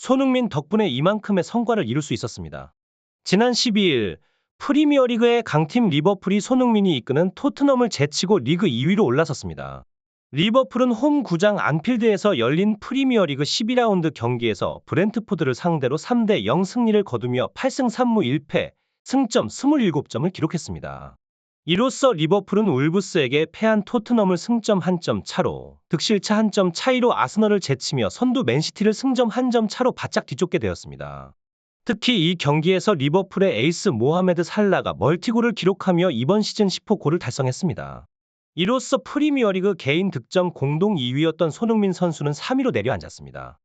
손흥민 덕분에 이만큼의 성과를 이룰 수 있었습니다. 지난 12일 프리미어리그의 강팀 리버풀이 손흥민이 이끄는 토트넘을 제치고 리그 2위로 올라섰습니다. 리버풀은 홈 구장 안필드에서 열린 프리미어리그 12라운드 경기에서 브렌트포드를 상대로 3대0 승리를 거두며 8승 3무 1패, 승점 27점을 기록했습니다. 이로써 리버풀은 울브스에게 패한 토트넘을 승점 1점 차로, 득실차 1점 차이로 아스널을 제치며 선두 맨시티를 승점 1점 차로 바짝 뒤쫓게 되었습니다. 특히 이 경기에서 리버풀의 에이스 모하메드 살라가 멀티골을 기록하며 이번 시즌 10호 골을 달성했습니다. 이로써 프리미어리그 개인 득점 공동 2위였던 손흥민 선수는 3위로 내려앉았습니다.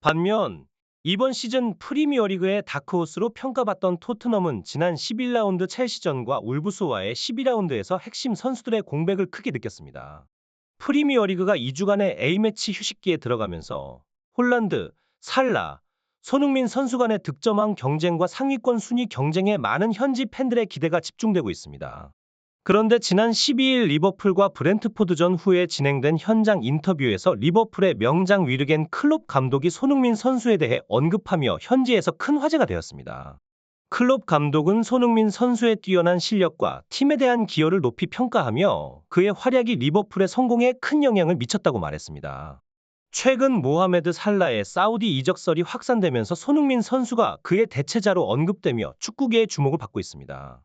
반면 이번 시즌 프리미어리그의 다크호스로 평가받던 토트넘은 지난 11라운드 첼시전과 울브스와의 12라운드에서 핵심 선수들의 공백을 크게 느꼈습니다. 프리미어리그가 2주간의 A매치 휴식기에 들어가면서 홀란드, 살라, 손흥민 선수 간의 득점왕 경쟁과 상위권 순위 경쟁에 많은 현지 팬들의 기대가 집중되고 있습니다. 그런데 지난 12일 리버풀과 브렌트포드전 후에 진행된 현장 인터뷰에서 리버풀의 명장 위르겐 클롭 감독이 손흥민 선수에 대해 언급하며 현지에서 큰 화제가 되었습니다. 클롭 감독은 손흥민 선수의 뛰어난 실력과 팀에 대한 기여를 높이 평가하며 그의 활약이 리버풀의 성공에 큰 영향을 미쳤다고 말했습니다. 최근 모하메드 살라의 사우디 이적설이 확산되면서 손흥민 선수가 그의 대체자로 언급되며 축구계의 주목을 받고 있습니다.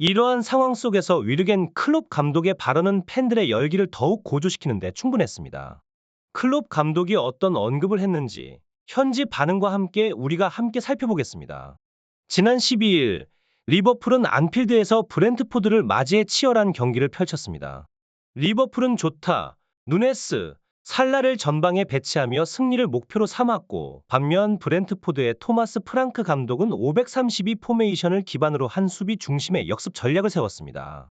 이러한 상황 속에서 위르겐 클롭 감독의 발언은 팬들의 열기를 더욱 고조시키는 데 충분했습니다. 클롭 감독이 어떤 언급을 했는지 현지 반응과 함께 우리가 함께 살펴보겠습니다. 지난 12일 리버풀은 안필드에서 브렌트포드를 맞이해 치열한 경기를 펼쳤습니다. 리버풀은 조타, 누네스, 살라를 전방에 배치하며 승리를 목표로 삼았고 반면 브렌트포드의 토마스 프랑크 감독은 532 포메이션을 기반으로 한 수비 중심의 역습 전략을 세웠습니다.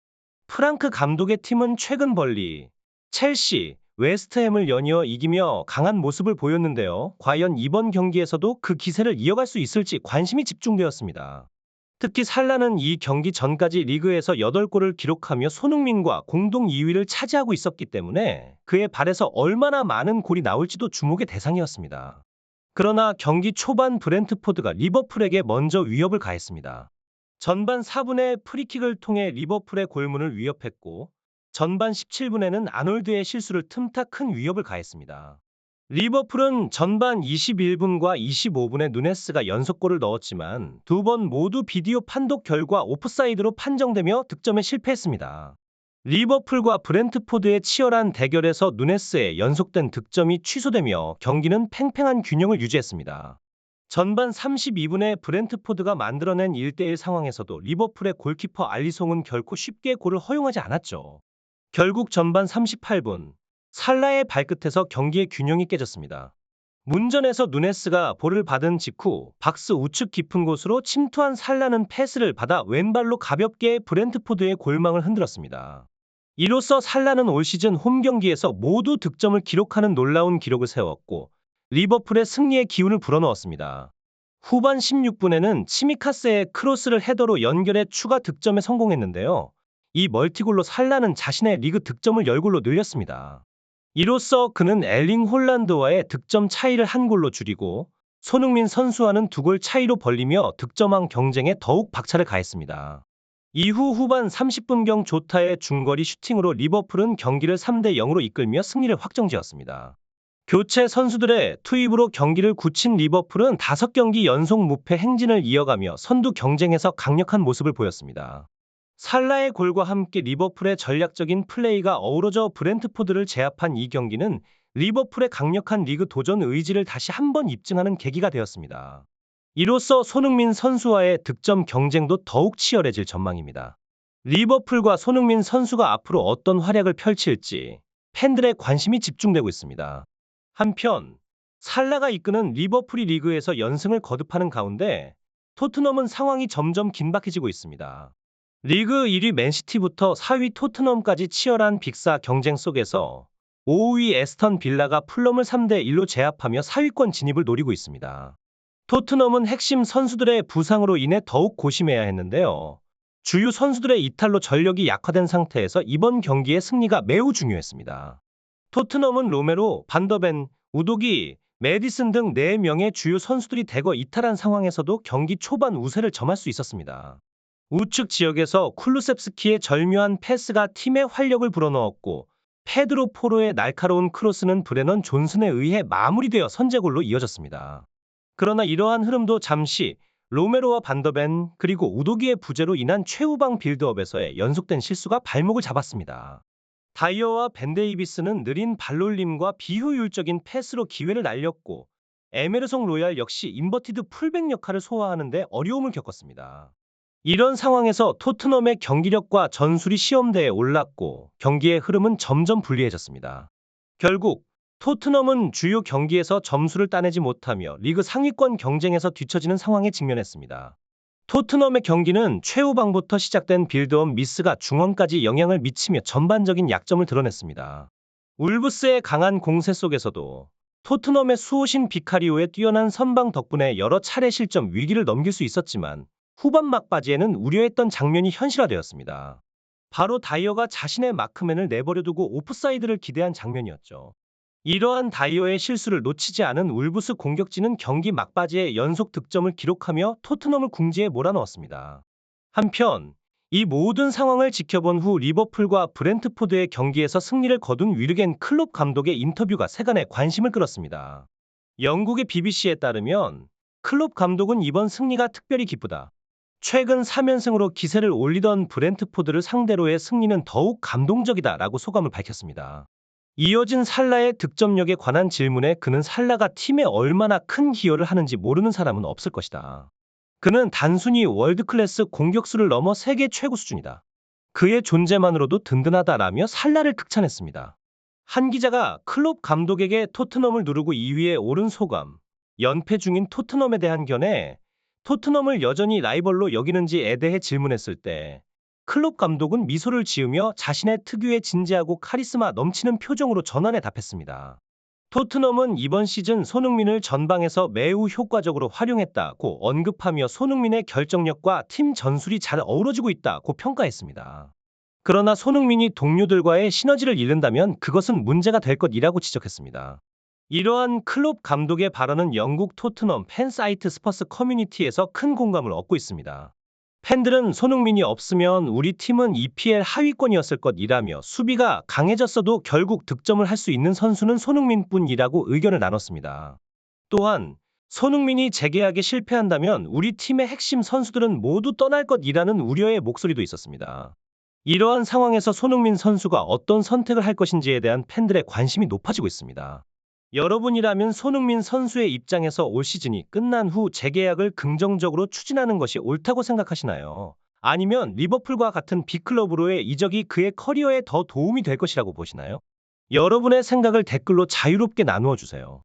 프랑크 감독의 팀은 최근 벌리, 첼시, 웨스트햄을 연이어 이기며 강한 모습을 보였는데요. 과연 이번 경기에서도 그 기세를 이어갈 수 있을지 관심이 집중되었습니다. 특히 살라는 이 경기 전까지 리그에서 8골을 기록하며 손흥민과 공동 2위를 차지하고 있었기 때문에 그의 발에서 얼마나 많은 골이 나올지도 주목의 대상이었습니다. 그러나 경기 초반 브렌트포드가 리버풀에게 먼저 위협을 가했습니다. 전반 4분에 프리킥을 통해 리버풀의 골문을 위협했고 전반 17분에는 아놀드의 실수를 틈타 큰 위협을 가했습니다. 리버풀은 전반 21분과 25분에 누네스가 연속골을 넣었지만 두 번 모두 비디오 판독 결과 오프사이드로 판정되며 득점에 실패했습니다. 리버풀과 브렌트포드의 치열한 대결에서 누네스의 연속된 득점이 취소되며 경기는 팽팽한 균형을 유지했습니다. 전반 32분에 브렌트포드가 만들어낸 1대1 상황에서도 리버풀의 골키퍼 알리송은 결코 쉽게 골을 허용하지 않았죠. 결국 전반 38분 살라의 발끝에서 경기의 균형이 깨졌습니다. 문전에서 누네스가 볼을 받은 직후 박스 우측 깊은 곳으로 침투한 살라는 패스를 받아 왼발로 가볍게 브렌트포드의 골망을 흔들었습니다. 이로써 살라는 올 시즌 홈 경기에서 모두 득점을 기록하는 놀라운 기록을 세웠고 리버풀의 승리의 기운을 불어넣었습니다. 후반 16분에는 치미카스의 크로스를 헤더로 연결해 추가 득점에 성공했는데요. 이 멀티골로 살라는 자신의 리그 득점을 10골로 늘렸습니다. 이로써 그는 엘링 홀란드와의 득점 차이를 한 골로 줄이고 손흥민 선수와는 2골 차이로 벌리며 득점왕 경쟁에 더욱 박차를 가했습니다. 이후 후반 30분경 조타의 중거리 슈팅으로 리버풀은 경기를 3대0으로 이끌며 승리를 확정지었습니다. 교체 선수들의 투입으로 경기를 굳힌 리버풀은 5경기 연속 무패 행진을 이어가며 선두 경쟁에서 강력한 모습을 보였습니다. 살라의 골과 함께 리버풀의 전략적인 플레이가 어우러져 브렌트포드를 제압한 이 경기는 리버풀의 강력한 리그 도전 의지를 다시 한번 입증하는 계기가 되었습니다. 이로써 손흥민 선수와의 득점 경쟁도 더욱 치열해질 전망입니다. 리버풀과 손흥민 선수가 앞으로 어떤 활약을 펼칠지 팬들의 관심이 집중되고 있습니다. 한편 살라가 이끄는 리버풀이 리그에서 연승을 거듭하는 가운데 토트넘은 상황이 점점 긴박해지고 있습니다. 리그 1위 맨시티부터 4위 토트넘까지 치열한 빅4 경쟁 속에서 5위 에스턴 빌라가 풀럼을 3대1로 제압하며 4위권 진입을 노리고 있습니다. 토트넘은 핵심 선수들의 부상으로 인해 더욱 고심해야 했는데요. 주요 선수들의 이탈로 전력이 약화된 상태에서 이번 경기의 승리가 매우 중요했습니다. 토트넘은 로메로, 반더벤, 우도기, 메디슨 등 4명의 주요 선수들이 대거 이탈한 상황에서도 경기 초반 우세를 점할 수 있었습니다. 우측 지역에서 쿨루셉스키의 절묘한 패스가 팀의 활력을 불어넣었고 페드로 포로의 날카로운 크로스는 브레넌 존슨에 의해 마무리되어 선제골로 이어졌습니다. 그러나 이러한 흐름도 잠시 로메로와 반더벤 그리고 우도기의 부재로 인한 최후방 빌드업에서의 연속된 실수가 발목을 잡았습니다. 다이어와 벤데이비스는 느린 발놀림과 비효율적인 패스로 기회를 날렸고 에메르송 로얄 역시 인버티드 풀백 역할을 소화하는 데 어려움을 겪었습니다. 이런 상황에서 토트넘의 경기력과 전술이 시험대에 올랐고 경기의 흐름은 점점 불리해졌습니다. 결국 토트넘은 주요 경기에서 점수를 따내지 못하며 리그 상위권 경쟁에서 뒤처지는 상황에 직면했습니다. 토트넘의 경기는 최후방부터 시작된 빌드업 미스가 중원까지 영향을 미치며 전반적인 약점을 드러냈습니다. 울브스의 강한 공세 속에서도 토트넘의 수호신 비카리오의 뛰어난 선방 덕분에 여러 차례 실점 위기를 넘길 수 있었지만 후반 막바지에는 우려했던 장면이 현실화되었습니다. 바로 다이어가 자신의 마크맨을 내버려두고 오프사이드를 기대한 장면이었죠. 이러한 다이어의 실수를 놓치지 않은 울브스 공격진은 경기 막바지에 연속 득점을 기록하며 토트넘을 궁지에 몰아넣었습니다. 한편 이 모든 상황을 지켜본 후 리버풀과 브렌트포드의 경기에서 승리를 거둔 위르겐 클롭 감독의 인터뷰가 세간의 관심을 끌었습니다. 영국의 BBC에 따르면 클롭 감독은 이번 승리가 특별히 기쁘다. 최근 3연승으로 기세를 올리던 브렌트포드를 상대로의 승리는 더욱 감동적이다라고 소감을 밝혔습니다. 이어진 살라의 득점력에 관한 질문에 그는 살라가 팀에 얼마나 큰 기여를 하는지 모르는 사람은 없을 것이다. 그는 단순히 월드클래스 공격수를 넘어 세계 최고 수준이다. 그의 존재만으로도 든든하다라며 살라를 극찬했습니다. 한 기자가 클롭 감독에게 토트넘을 누르고 2위에 오른 소감, 연패 중인 토트넘에 대한 견해, 토트넘을 여전히 라이벌로 여기는지에 대해 질문했을 때 클롭 감독은 미소를 지으며 자신의 특유의 진지하고 카리스마 넘치는 표정으로 전환해 답했습니다. 토트넘은 이번 시즌 손흥민을 전방에서 매우 효과적으로 활용했다고 언급하며 손흥민의 결정력과 팀 전술이 잘 어우러지고 있다고 평가했습니다. 그러나 손흥민이 동료들과의 시너지를 잃는다면 그것은 문제가 될 것이라고 지적했습니다. 이러한 클롭 감독의 발언은 영국 토트넘 팬 사이트 스퍼스 커뮤니티에서 큰 공감을 얻고 있습니다. 팬들은 손흥민이 없으면 우리 팀은 EPL 하위권이었을 것이라며 수비가 강해졌어도 결국 득점을 할 수 있는 선수는 손흥민뿐이라고 의견을 나눴습니다. 또한 손흥민이 재계약에 실패한다면 우리 팀의 핵심 선수들은 모두 떠날 것이라는 우려의 목소리도 있었습니다. 이러한 상황에서 손흥민 선수가 어떤 선택을 할 것인지에 대한 팬들의 관심이 높아지고 있습니다. 여러분이라면 손흥민 선수의 입장에서 올 시즌이 끝난 후 재계약을 긍정적으로 추진하는 것이 옳다고 생각하시나요? 아니면 리버풀과 같은 빅클럽으로의 이적이 그의 커리어에 더 도움이 될 것이라고 보시나요? 여러분의 생각을 댓글로 자유롭게 나누어 주세요.